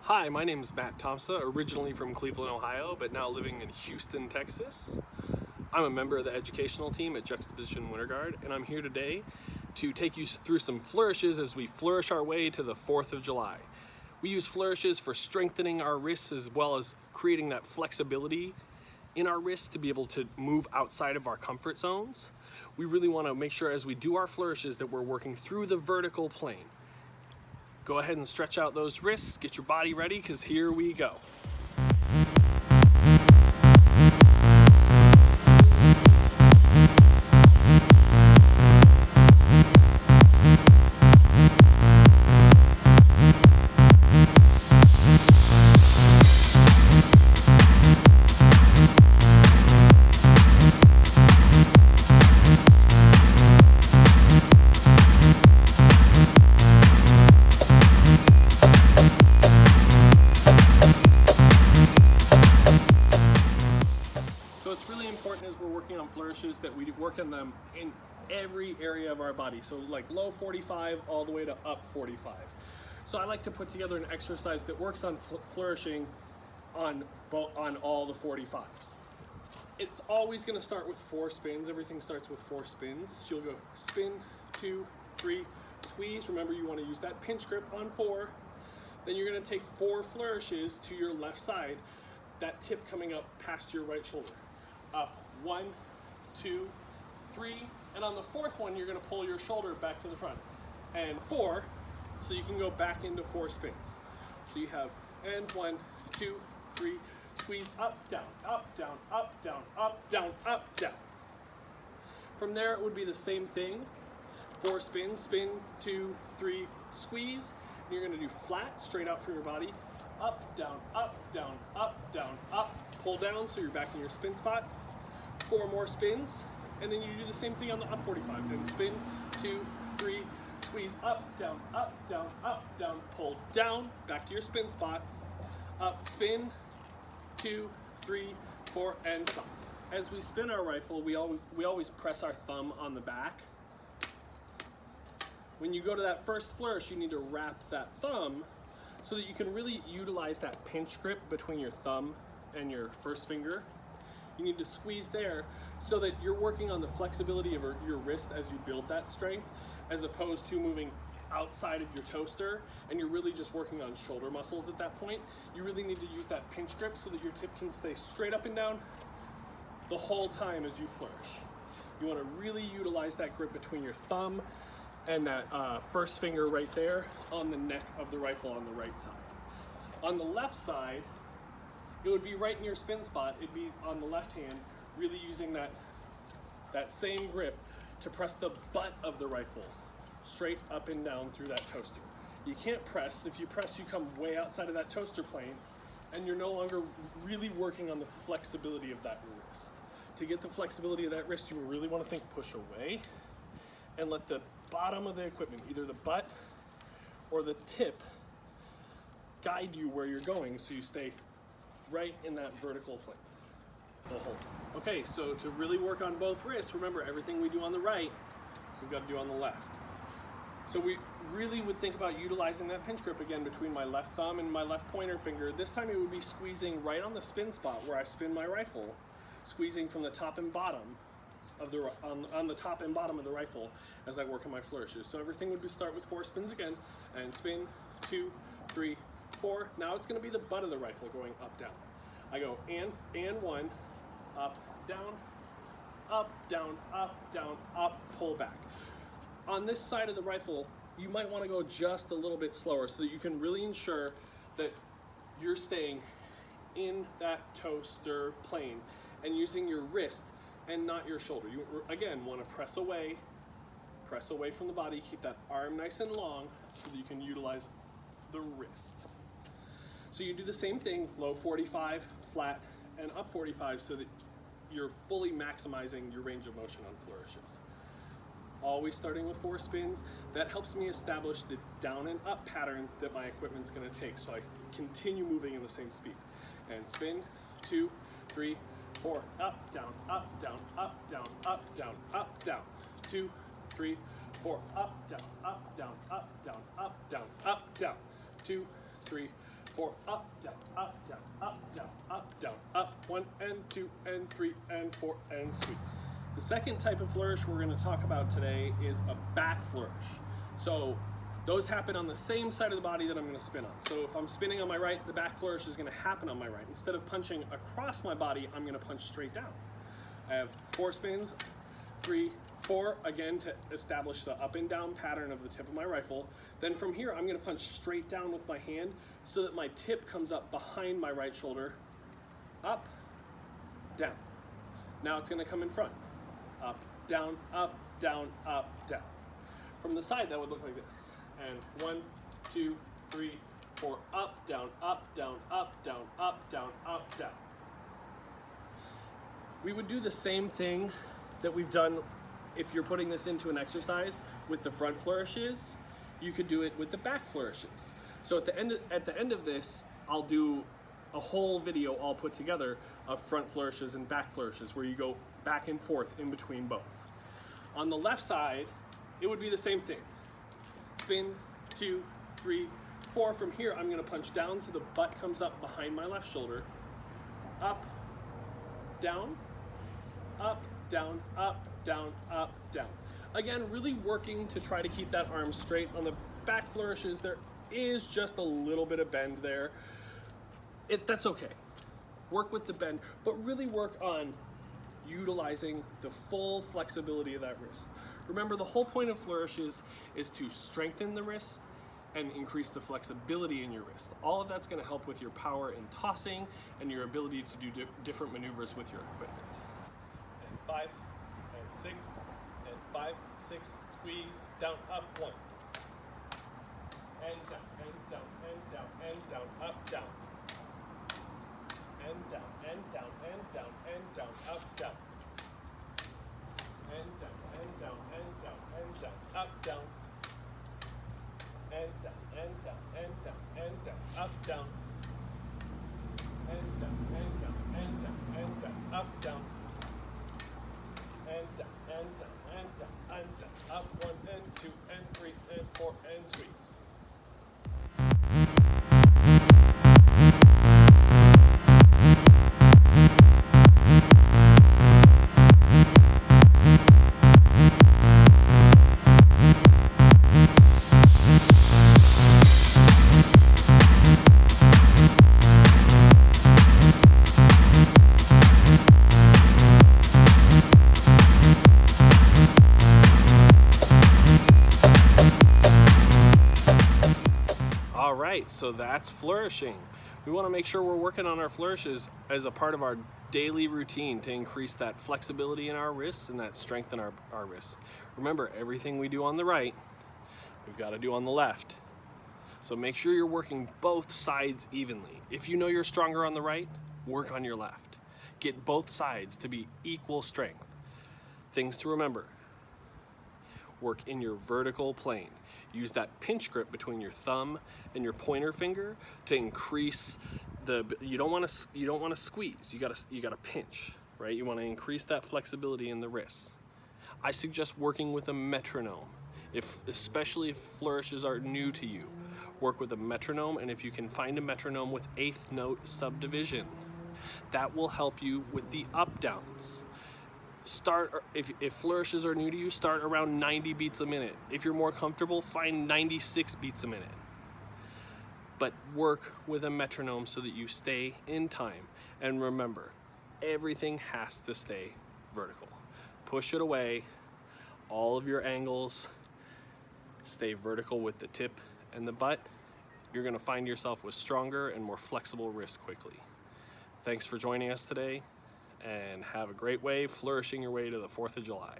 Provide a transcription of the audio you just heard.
Hi, my name is Matt Thompson, originally from Cleveland, Ohio, but now living in Houston, Texas. I'm a member of the educational team at Juxtaposition Winter Guard, and I'm here today to take you through some flourishes as we flourish our way to the 4th of July. We use flourishes for strengthening our wrists as well as creating that flexibility in our wrists to be able to move outside of our comfort zones. We really want to make sure as we do our flourishes that we're working through the vertical plane. Go ahead and stretch out those wrists, get your body ready, because here we go. So it's really important as we're working on flourishes that we work on them in every area of our body. So like low 45 all the way to up 45. So I like to put together an exercise that works on flourishing on all the 45s. It's always going to start with 4 spins. Everything starts with 4 spins. So you'll go spin, 2, 3, squeeze. Remember, you want to use that pinch grip on 4. Then you're going to take 4 flourishes to your left side, that tip coming up past your right shoulder. Up, 1, 2, 3, and on the 4th one, you're going to pull your shoulder back to the front. And 4, so you can go back into 4 spins. So you have, and 1, 2, 3, squeeze, up, down, up, down, up, down, up, down, up, down. From there, it would be the same thing. 4 spins, spin, 2, 3, squeeze. And you're going to do flat, straight out from your body. Up, down, up, down, up, down, up. Pull down so you're back in your spin spot. 4 more spins, and then you do the same thing on the up 45. Then spin, 2, 3, squeeze, up, down, pull down, back to your spin spot. Up, spin, 2, 3, 4, and stop. As we spin our rifle, we always press our thumb on the back. When you go to that first flourish, you need to wrap that thumb so that you can really utilize that pinch grip between your thumb and your first finger. You need to squeeze there so that you're working on the flexibility of your wrist as you build that strength, as opposed to moving outside of your toaster and you're really just working on shoulder muscles at that point. You really need to use that pinch grip so that your tip can stay straight up and down the whole time as you flourish. You want to really utilize that grip between your thumb and that first finger right there on the neck of the rifle on the right side. On the left side, it would be right in your spin spot. It'd be on the left hand, really using that same grip to press the butt of the rifle straight up and down through that toaster. You can't press. If you press, you come way outside of that toaster plane, and you're no longer really working on the flexibility of that wrist. To get the flexibility of that wrist, you really want to think push away and let the bottom of the equipment, either the butt or the tip, guide you where you're going so you stay right in that vertical plane the whole time. Okay, so to really work on both wrists, remember everything we do on the right, we've got to do on the left. So we really would think about utilizing that pinch grip again between my left thumb and my left pointer finger. This time it would be squeezing right on the spin spot where I spin my rifle, squeezing from the top and bottom of the on the top and bottom of the rifle as I work on my flourishes. So everything would be start with 4 spins again, and spin, 2, 3, 4. Now it's going to be the butt of the rifle going up, down. I go and 1, up, down, up, down, up, down, up, pull back. On this side of the rifle, you might want to go just a little bit slower so that you can really ensure that you're staying in that toaster plane and using your wrist and not your shoulder. You, again, want to press away from the body, keep that arm nice and long so that you can utilize the wrist. So you do the same thing, low 45, flat, and up 45 so that you're fully maximizing your range of motion on flourishes. Always starting with 4 spins. That helps me establish the down and up pattern that my equipment's going to take so I continue moving in the same speed. And spin, 2, 3, 4, up, down, up, down, up, down, up, down, up, down, 2, 3, 4, up, down, up, down, up, down, up, down, up, down, 2, 3, 4, up, down, up, down, up, down, up, down, up, 1 and 2 and 3 and 4 and squeeze. The second type of flourish we're going to talk about today is a back flourish. So those happen on the same side of the body that I'm going to spin on. So if I'm spinning on my right, the back flourish is going to happen on my right. Instead of punching across my body, I'm going to punch straight down. I have 4 spins, 3, 4, again to establish the up and down pattern of the tip of my rifle. Then from here, I'm going to punch straight down with my hand so that my tip comes up behind my right shoulder, up, down. Now it's going to come in front, up, down, up, down, up, down. From the side, that would look like this. And 1, 2, 3, 4, up, down, up, down, up, down, up, down, up, down. We would do the same thing that we've done if you're putting this into an exercise with the front flourishes. You could do it with the back flourishes. So at the end of this, I'll do a whole video all put together of front flourishes and back flourishes where you go back and forth in between both. On the left side, it would be the same thing. Spin, 2, 3, 4. From here, I'm going to punch down so the butt comes up behind my left shoulder. Up, down, up, down, up, down, up, down. Again, really working to try to keep that arm straight. On the back flourishes, there is just a little bit of bend there. That's okay. Work with the bend, but really work on utilizing the full flexibility of that wrist. Remember, the whole point of flourishes is to strengthen the wrist and increase the flexibility in your wrist. All of that's going to help with your power in tossing and your ability to do different maneuvers with your equipment. And 5, and 6, and 5, 6, squeeze, down, up, 1. And down, and down, and down, and down, up, down. And down, and down, and down, and down, up, down. And down, and down, and down, and down, up, down. And down, and down, and down, and down, up, down. And down, and down, and down, and down, up, down. And down, and down, and down, and down, up, 1 and 2 and 3 and 4 and squeeze. So that's flourishing. We want to make sure we're working on our flourishes as a part of our daily routine to increase that flexibility in our wrists and that strength in our wrists. Remember, everything we do on the right, we've got to do on the left. So make sure you're working both sides evenly. If you know you're stronger on the right, work on your left. Get both sides to be equal strength. Things to remember. Work in your vertical plane. Use that pinch grip between your thumb and your pointer finger to increase the. You don't want to squeeze. You gotta pinch, right? You want to increase that flexibility in the wrists. I suggest working with a metronome, especially if flourishes are new to you. Work with a metronome, and if you can find a metronome with 8th note subdivision, that will help you with the up downs. If flourishes are new to you, start around 90 beats a minute. If you're more comfortable, find 96 beats a minute. But work with a metronome so that you stay in time. And remember, everything has to stay vertical. Push it away, all of your angles, stay vertical with the tip and the butt. You're gonna find yourself with stronger and more flexible wrists quickly. Thanks for joining us today, and have a great way flourishing your way to the 4th of July.